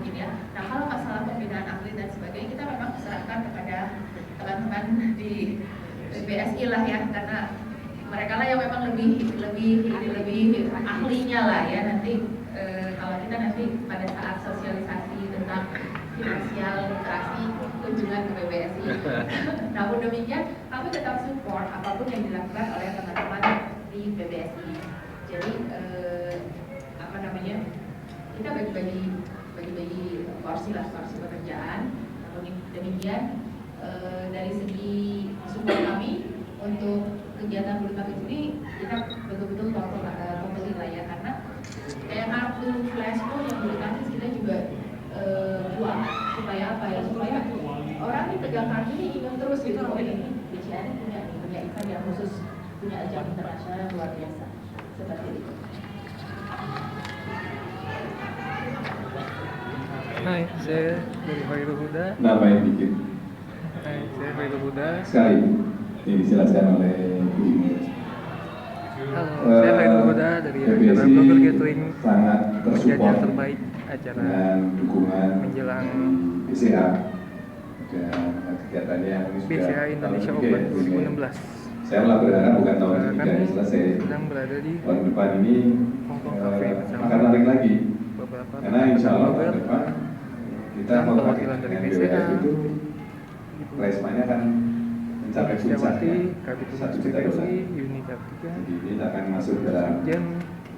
mungkin ya. Nah kalau masalah pembinaan atlet dan sebagainya kita memang serahkan kepada teman-teman di BSI lah ya, karena mereka lah yang memang lebih ahlinya lah ya nanti. Kalau kita nanti pada saat sosialisasi tentang finansial literasi kunjungan ke BBSI. Namun demikian kami tetap support apapun yang dilakukan oleh teman-teman di BBSI. Jadi kita bagi-bagi porsi pekerjaan. Namun demikian dari segi support kami untuk kegiatan bulu tangkis ini kita betul-betul komplit lah ya, karena kayak kartu flashmob yang bulu tangkis kita juga buat supaya apa ya, supaya orang yang pegang kartu ini ingin terus gitu. Oh ini BCA punya event yang khusus, punya ajang internasional yang luar biasa seperti itu. Hai, saya dari Khairul Huda. Namanya dikit. Hai, saya Khairul Huda. Sekali. Ini dijelaskan oleh Bu Ibu. Halo, saya Khairul Huda dari acara Global Gathering, sangat tersupport terbaik acara dengan dukungan menjelang BCA dan kegiatannya yang ini sudah BCA Indonesia Open 2016. Saya malah berharap bukan tahun ini selesai. Sedang berada di tahun depan ini Hongkong Cafe bersama akan narik lagi. beberapa Karena insya Allah tahun depan kita mau pakai dari dengan BCA itu prize money akan mencapai puncaknya Kapitul 1 juta dolar. Yuni Kartika, Jadi ini akan masuk dalam Jen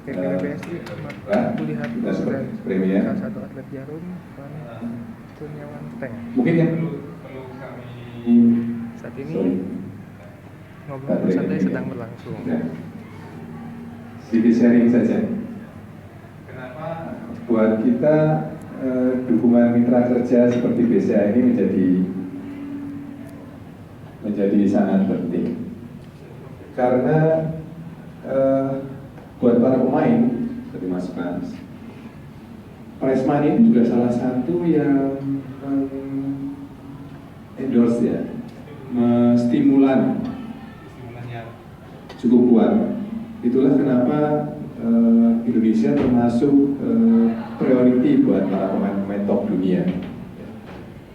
PPBSI, Kulihat kita dan seperti premier. salah satu atlet Jarum, Kurniawan Teng. Mungkin yang perlu kami Saat ini ngobrol santai sedang berlangsung. Sedikit sharing saja. Kenapa buat kita dukungan mitra kerja seperti BCA ini menjadi sangat penting. Karena buat para pemain seperti Mas Frans, prize money itu juga salah satu yang endorse ya, stimulan yang cukup kuat. Itulah kenapa Indonesia termasuk priority buat para pemain-pemain top dunia.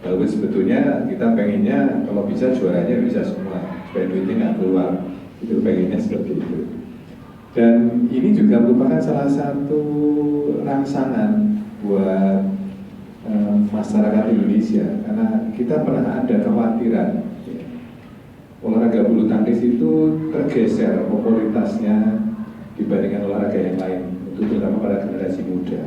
Walaupun sebetulnya kita pengennya kalau bisa juaranya bisa semua, supaya duitnya nggak keluar. Itu pengennya seperti itu. Dan ini juga merupakan salah satu rangsangan buat masyarakat Indonesia, karena kita pernah ada kekhawatiran olahraga bulu tangkis itu tergeser popularitasnya dibandingkan olahraga yang lain, itu terutama pada generasi muda.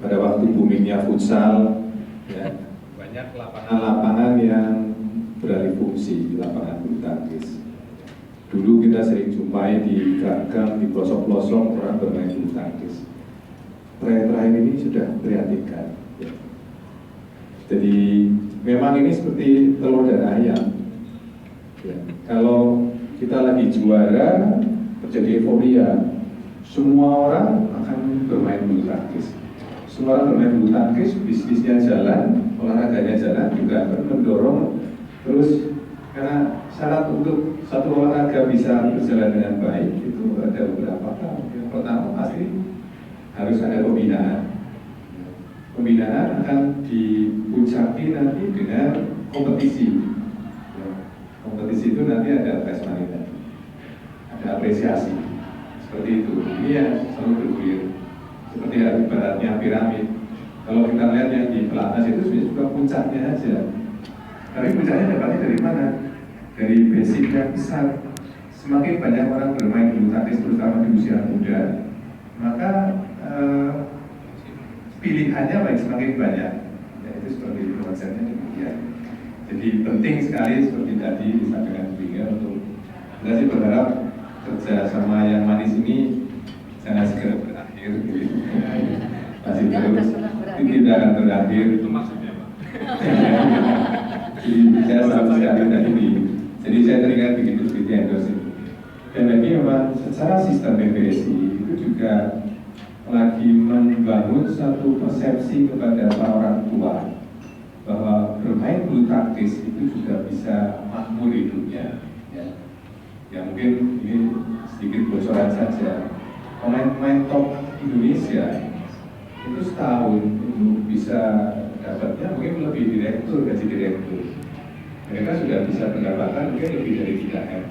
Pada waktu boomingnya futsal, ya, banyak lapangan-lapangan yang beralih fungsi di lapangan bulu tangkis. Dulu kita sering jumpai di gang-gang, di pelosok-pelosok orang bermain bulu tangkis. Terakhir ini sudah prihatinkan. Ya. Jadi memang ini seperti telur dan ayam. Ya. Kalau kita lagi juara, terjadi euforia, semua orang akan bermain bulu tangkis. Semua orang bermain bulu tangkis, bisnisnya jalan, olahraganya jalan, juga akan mendorong terus. Karena syarat untuk satu olahraga bisa berjalan dengan baik itu ada beberapa hal. Yang pertama pasti harus ada pembinaan. Pembinaan akan dipuncaki nanti dengan kompetisi. Kompetisi itu nanti ada prize money, ada apresiasi. Seperti itu. Ini yang selalu bergulir. Seperti ibaratnya piramid. Kalau kita lihat yang di pelatnas itu sudah puncaknya aja. Tapi puncaknya dapatnya dari mana? Dari basic yang besar. Semakin banyak orang bermain bulu tangkis terutama di usia muda, maka pilihannya baik semakin banyak. Ya, itu seperti itu konsepnya demikian. Jadi penting sekali seperti tadi disampaikan beliau untuk kita sih berharap kerja sama yang manis ini jangan segera berakhir. Gitu. Masih terus, ini tidak akan berakhir. Itu maksudnya Pak. Jadi saya sama sekali tadi jadi saya teringat begitu seperti endorse itu. Dan lagi memang secara sistem PBSI itu juga lagi membangun satu persepsi kepada para orang tua bahwa bermain bulu tangkis itu juga bisa makmur hidupnya. Ya mungkin ini sedikit bocoran saja. Pemain-pemain top Indonesia itu itu setahun itu bisa dapatnya mungkin gaji direktur. Mereka sudah bisa pendapatan mungkin lebih dari 3M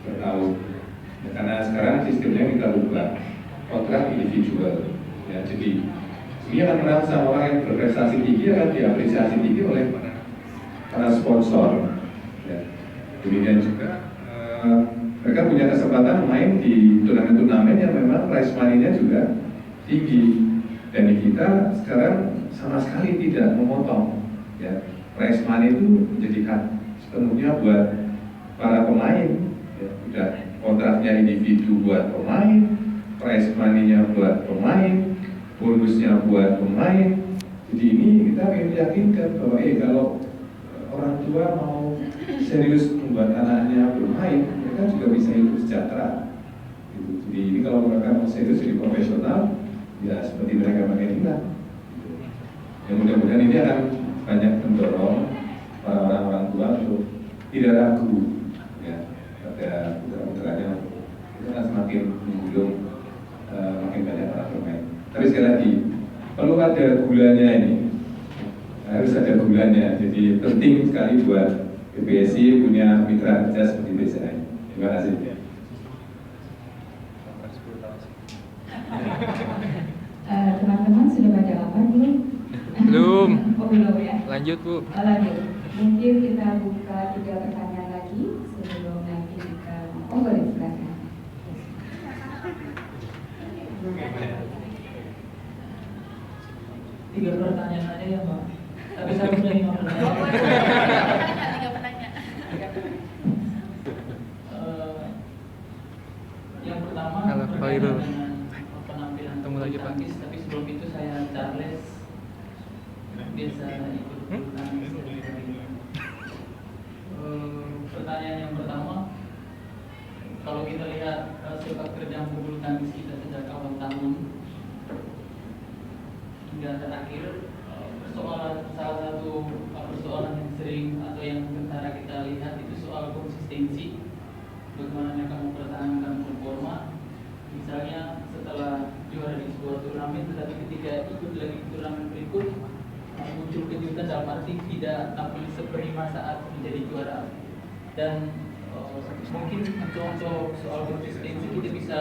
per tahun. Ya, karena sekarang sistemnya kita ubah kontrak individual. Ya, jadi ini akan merasa orang yang berprestasi tinggi akan diapresiasi tinggi oleh para sponsor. Ya. Demikian juga mereka punya kesempatan main di turnamen-turnamen yang memang prize money-nya juga tinggi. Dan di kita sekarang sama sekali tidak memotong. Ya. Prize money itu menjadikan sepenuhnya buat para pemain. Ya. Udah kontraknya individu buat pemain, prize money-nya buat pemain, bonusnya buat pemain. Jadi ini kita ingin meyakinkan bahwa kalau orang tua mau serius membuat anaknya bermain, mereka juga bisa hidup sejahtera. Gitu. Jadi ini kalau mereka mau serius jadi profesional, ya seperti mereka pakai dinas. Gitu. Ya mudah-mudahan ini akan banyak mendorong para orang tua untuk tidak ragu ya pada putra-putranya. Itu akan semakin menggulung makin banyak para pemain. Tapi sekali lagi perlu ada gulanya ini. Harus ada gulanya, jadi penting sekali buat PBSI punya mitra kerja seperti BCI. Terima kasih. Teman-teman sudah baca apa belum? Belum. Oh belum ya? Lanjut Bu. Lanjut. Mungkin kita buka 3 pertanyaan lagi sebelum nanti kita. Oh boleh silakan. Tiga pertanyaan aja ya Mbak. Tapi saya punya 5 pertanyaan. Yang pertama Halo, Pak berkaitan Irul. dengan penampilan Ketemu lagi, Pak. tangkis, tapi sebelum itu saya Charles biasa ikut bulu tangkis. Pertanyaan yang pertama, kalau kita lihat sepak terjang bulu tangkis kita sejak awal tahun hingga terakhir, salah satu persoalan yang sering atau yang kentara kita lihat itu soal konsistensi, bagaimana mereka mempertahankan performa. Misalnya setelah juara di sebuah turnamen, tetapi ketika ikut lagi ke turnamen berikut muncul kejutan dalam arti tidak tampil seprima saat menjadi juara. Dan mungkin untuk soal konsistensi kita bisa